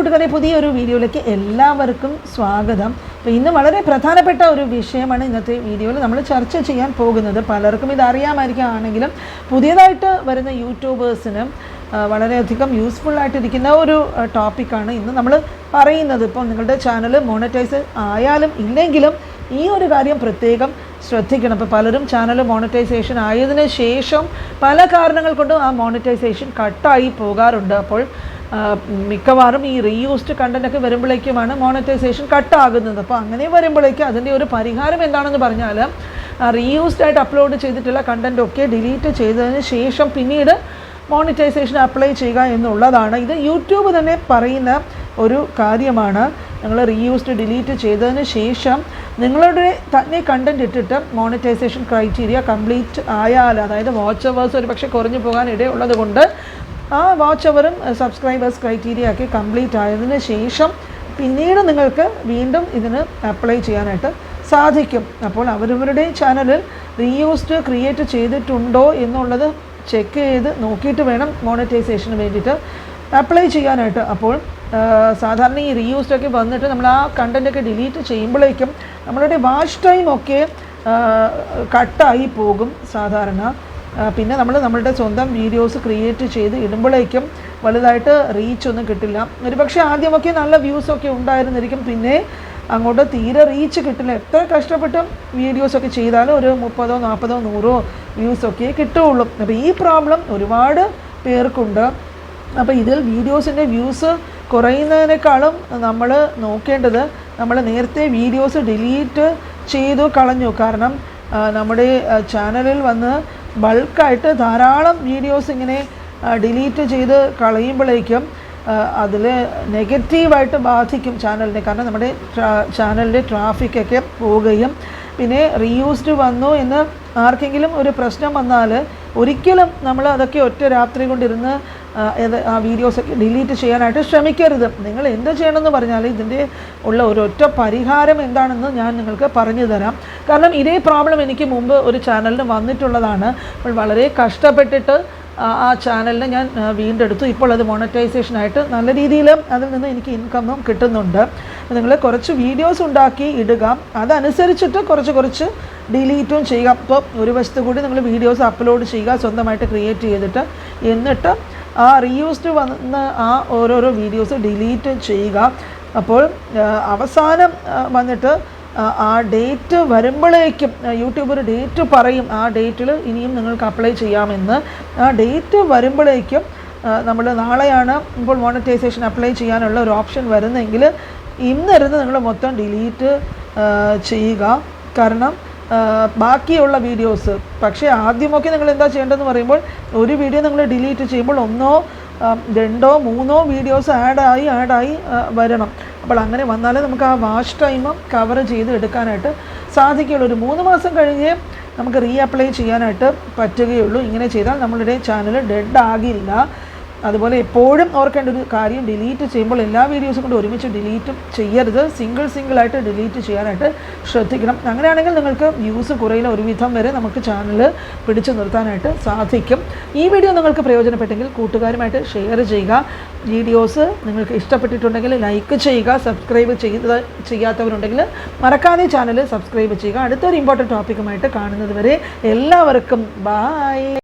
കൂട്ടുകാരെ, പുതിയൊരു വീഡിയോയിലേക്ക് എല്ലാവർക്കും സ്വാഗതം. അപ്പോൾ ഇന്ന് വളരെ പ്രധാനപ്പെട്ട ഒരു വിഷയമാണ് ഇന്നത്തെ വീഡിയോയിൽ നമ്മൾ ചർച്ച ചെയ്യാൻ പോകുന്നത്. പലർക്കും ഇത് അറിയാമായിരിക്കുകയാണെങ്കിലും പുതിയതായിട്ട് വരുന്ന യൂട്യൂബേഴ്സിന് വളരെയധികം യൂസ്ഫുള്ളായിട്ടിരിക്കുന്ന ഒരു ടോപ്പിക്കാണ് ഇന്ന് നമ്മൾ പറയുന്നത്. ഇപ്പോൾ നിങ്ങളുടെ ചാനൽ മോണിറ്റൈസ് ആയാലും ഇല്ലെങ്കിലും ഈ ഒരു കാര്യം പ്രത്യേകം ശ്രദ്ധിക്കണം. ഇപ്പോൾ പലരും ചാനൽ മോണിറ്റൈസേഷൻ ആയതിനു ശേഷം പല കാരണങ്ങൾ കൊണ്ടും ആ മോണിറ്റൈസേഷൻ കട്ടായി പോകാറുണ്ട്. അപ്പോൾ മിക്കവാറും ഈ റീയൂസ്ഡ് കണ്ടൻറ്റൊക്കെ വരുമ്പോഴേക്കുമാണ് മോണിറ്റൈസേഷൻ കട്ടാകുന്നത്. അപ്പോൾ അങ്ങനെ വരുമ്പോഴേക്കും അതിൻ്റെ ഒരു പരിഹാരം എന്താണെന്ന് പറഞ്ഞാൽ റീയൂസ്ഡ് ആയിട്ട് അപ്ലോഡ് ചെയ്തിട്ടുള്ള കണ്ടൻറ്റൊക്കെ ഡിലീറ്റ് ചെയ്തതിന് ശേഷം പിന്നീട് മോണിറ്റൈസേഷൻ അപ്ലൈ ചെയ്യുക എന്നുള്ളതാണ്. ഇത് യൂട്യൂബ് തന്നെ പറയുന്ന ഒരു കാര്യമാണ്. നിങ്ങൾ റീയൂസ്ഡ് ഡിലീറ്റ് ചെയ്തതിന് ശേഷം നിങ്ങളുടെ തന്നെ കണ്ടൻറ്റ് ഇട്ടിട്ട് മോണിറ്റൈസേഷൻ ക്രൈറ്റീരിയ കംപ്ലീറ്റ് ആയാൽ, അതായത് വാച്ച് അവേഴ്സ് ഒരു പക്ഷേ കുറഞ്ഞു പോകാൻ ഇടയുള്ളത് കൊണ്ട് ആ വാച്ച് അവറും സബ്സ്ക്രൈബേഴ്സ് ക്രൈറ്റീരിയ ഒക്കെ കംപ്ലീറ്റ് ആയതിനു ശേഷം പിന്നീട് നിങ്ങൾക്ക് വീണ്ടും ഇതിന് അപ്ലൈ ചെയ്യാനായിട്ട് സാധിക്കും. അപ്പോൾ അവരവരുടെ ചാനലിൽ റീയൂസ്ഡ് ക്രിയേറ്റ് ചെയ്തിട്ടുണ്ടോ എന്നുള്ളത് ചെക്ക് ചെയ്ത് നോക്കിയിട്ട് വേണം മോണിറ്റൈസേഷന് വേണ്ടിയിട്ട് അപ്ലൈ ചെയ്യാനായിട്ട്. അപ്പോൾ സാധാരണ ഈ റീയൂസ്ഡൊക്കെ വന്നിട്ട് നമ്മൾ ആ കണ്ടൻറ്റൊക്കെ ഡിലീറ്റ് ചെയ്യുമ്പോഴേക്കും നമ്മളുടെ വാച്ച് ടൈമൊക്കെ കട്ടായി പോകും സാധാരണ. പിന്നെ നമ്മളുടെ സ്വന്തം വീഡിയോസ് ക്രിയേറ്റ് ചെയ്ത് ഇടുമ്പോഴേക്കും വലുതായിട്ട് റീച്ചൊന്നും കിട്ടില്ല. ഒരുപക്ഷെ ആദ്യമൊക്കെ നല്ല വ്യൂസൊക്കെ ഉണ്ടായിരുന്നിരിക്കും, പിന്നെ അങ്ങോട്ട് തീരെ റീച്ച് കിട്ടില്ല. എത്ര കഷ്ടപ്പെട്ടും വീഡിയോസൊക്കെ ചെയ്താലും ഒരു 30, 40, 100 വ്യൂസൊക്കെ കിട്ടുകയുള്ളൂ. അപ്പോൾ ഈ പ്രോബ്ലം ഒരുപാട് പേർക്കുണ്ട്. അപ്പോൾ ഇതിൽ വീഡിയോസിൻ്റെ വ്യൂസ് കുറയുന്നതിനേക്കാളും നമ്മൾ നോക്കേണ്ടത് നമ്മൾ നേരത്തെ വീഡിയോസ് ഡിലീറ്റ് ചെയ്തു കളഞ്ഞു. കാരണം നമ്മുടെ ചാനലിൽ വന്ന് ബൾക്കായിട്ട് ധാരാളം വീഡിയോസ് ഇങ്ങനെ ഡിലീറ്റ് ചെയ്ത് കളയുമ്പോഴേക്കും അതിൽ നെഗറ്റീവായിട്ട് ബാധിക്കും ചാനലിനെ. കാരണം നമ്മുടെ ചാനലിൻ്റെ ട്രാഫിക്കൊക്കെ പോവുകയും പിന്നെ റീയൂസ്ഡ് വന്നു എന്ന് ആർക്കെങ്കിലും ഒരു പ്രശ്നം വന്നാൽ ഒരിക്കലും നമ്മൾ അതൊക്കെ ഒറ്റ രാത്രി കൊണ്ടിരുന്ന് ആ വീഡിയോസൊക്കെ ഡിലീറ്റ് ചെയ്യാനായിട്ട് ശ്രമിക്കരുത്. നിങ്ങൾ എന്ത് ചെയ്യണമെന്ന് പറഞ്ഞാൽ ഇതിൻ്റെ ഉള്ള ഒരൊറ്റ പരിഹാരം എന്താണെന്ന് ഞാൻ നിങ്ങൾക്ക് പറഞ്ഞു തരാം. കാരണം ഇതേ പ്രോബ്ലം എനിക്ക് മുമ്പ് ഒരു ചാനലിന് വന്നിട്ടുള്ളതാണ്. അപ്പോൾ വളരെ കഷ്ടപ്പെട്ടിട്ട് ആ ചാനലിനെ ഞാൻ വീണ്ടെടുത്തു. ഇപ്പോൾ അത് മോണിറ്റൈസേഷനായിട്ട് നല്ല രീതിയിൽ അതിൽ നിന്ന് എനിക്ക് ഇൻകമും കിട്ടുന്നുണ്ട്. നിങ്ങൾ കുറച്ച് വീഡിയോസ് ഉണ്ടാക്കി ഇടുക, അതനുസരിച്ചിട്ട് കുറച്ച് ഡിലീറ്റും ചെയ്യുക. ഇപ്പോൾ ഒരു വശത്ത് കൂടി നിങ്ങൾ വീഡിയോസ് അപ്ലോഡ് ചെയ്യുക സ്വന്തമായിട്ട് ക്രിയേറ്റ് ചെയ്തിട്ട്, എന്നിട്ട് ആ റീയൂസ്ഡ് വന്ന ആ ഓരോരോ വീഡിയോസ് ഡിലീറ്റ് ചെയ്യുക. അപ്പോൾ അവസാനം വന്നിട്ട് ആ ഡേറ്റ് വരുമ്പോഴേക്കും യൂട്യൂബ് ഒരു ഡേറ്റ് പറയും, ആ ഡേറ്റിൽ ഇനിയും നിങ്ങൾക്ക് അപ്ലൈ ചെയ്യാമെന്ന്. ആ ഡേറ്റ് വരുമ്പോഴേക്കും നമ്മൾ നാളെയാണ് ഇപ്പോൾ മോണിറ്റൈസേഷൻ അപ്ലൈ ചെയ്യാനുള്ള ഒരു ഓപ്ഷൻ വരുന്നെങ്കിൽ ഇന്നിരുന്ന് നിങ്ങൾ മൊത്തം ഡിലീറ്റ് ചെയ്യുക. കാരണം ബാക്കിയുള്ള വീഡിയോസ്, പക്ഷേ ആദ്യമൊക്കെ നിങ്ങൾ എന്താ ചെയ്യേണ്ടതെന്ന് പറയുമ്പോൾ ഒരു വീഡിയോ നിങ്ങൾ ഡിലീറ്റ് ചെയ്യുമ്പോൾ 1, 2, 3 വീഡിയോസ് ആഡായി വരണം. അപ്പോൾ അങ്ങനെ വന്നാലേ നമുക്ക് ആ വാച്ച് ടൈമും കവർ ചെയ്ത് എടുക്കാനായിട്ട് സാധിക്കുകയുള്ളൂ. ഒരു 3 മാസം കഴിഞ്ഞ് നമുക്ക് അപ്ലൈ ചെയ്യാനായിട്ട് പറ്റുകയുള്ളൂ. ഇങ്ങനെ ചെയ്താൽ നമ്മളുടെ ചാനൽ ഡെഡ് ആകില്ല. അതുപോലെ എപ്പോഴും ഓർക്കേണ്ട ഒരു കാര്യം, ഡിലീറ്റ് ചെയ്യുമ്പോൾ എല്ലാ വീഡിയോസും കൊണ്ട് ഒരുമിച്ച് ഡിലീറ്റും ചെയ്യരുത്. സിംഗിളായിട്ട് ഡിലീറ്റ് ചെയ്യാനായിട്ട് ശ്രദ്ധിക്കണം. അങ്ങനെയാണെങ്കിൽ നിങ്ങൾക്ക് വ്യൂസ് കുറയില്ല, ഒരുവിധം വരെ നമുക്ക് ചാനൽ പിടിച്ചു നിർത്താനായിട്ട് സാധിക്കും. ഈ വീഡിയോ നിങ്ങൾക്ക് പ്രയോജനപ്പെട്ടെങ്കിൽ കൂട്ടുകാരുമായിട്ട് ഷെയർ ചെയ്യുക. വീഡിയോസ് നിങ്ങൾക്ക് ഇഷ്ടപ്പെട്ടിട്ടുണ്ടെങ്കിൽ ലൈക്ക് ചെയ്യുക. സബ്സ്ക്രൈബ് ചെയ്യാത്തവരുണ്ടെങ്കിൽ മറക്കാതെ ചാനൽ സബ്സ്ക്രൈബ് ചെയ്യുക. അടുത്തൊരു ഇമ്പോർട്ടൻറ്റ് ടോപ്പിക്കുമായിട്ട് കാണുന്നത് വരെ എല്ലാവർക്കും ബൈ.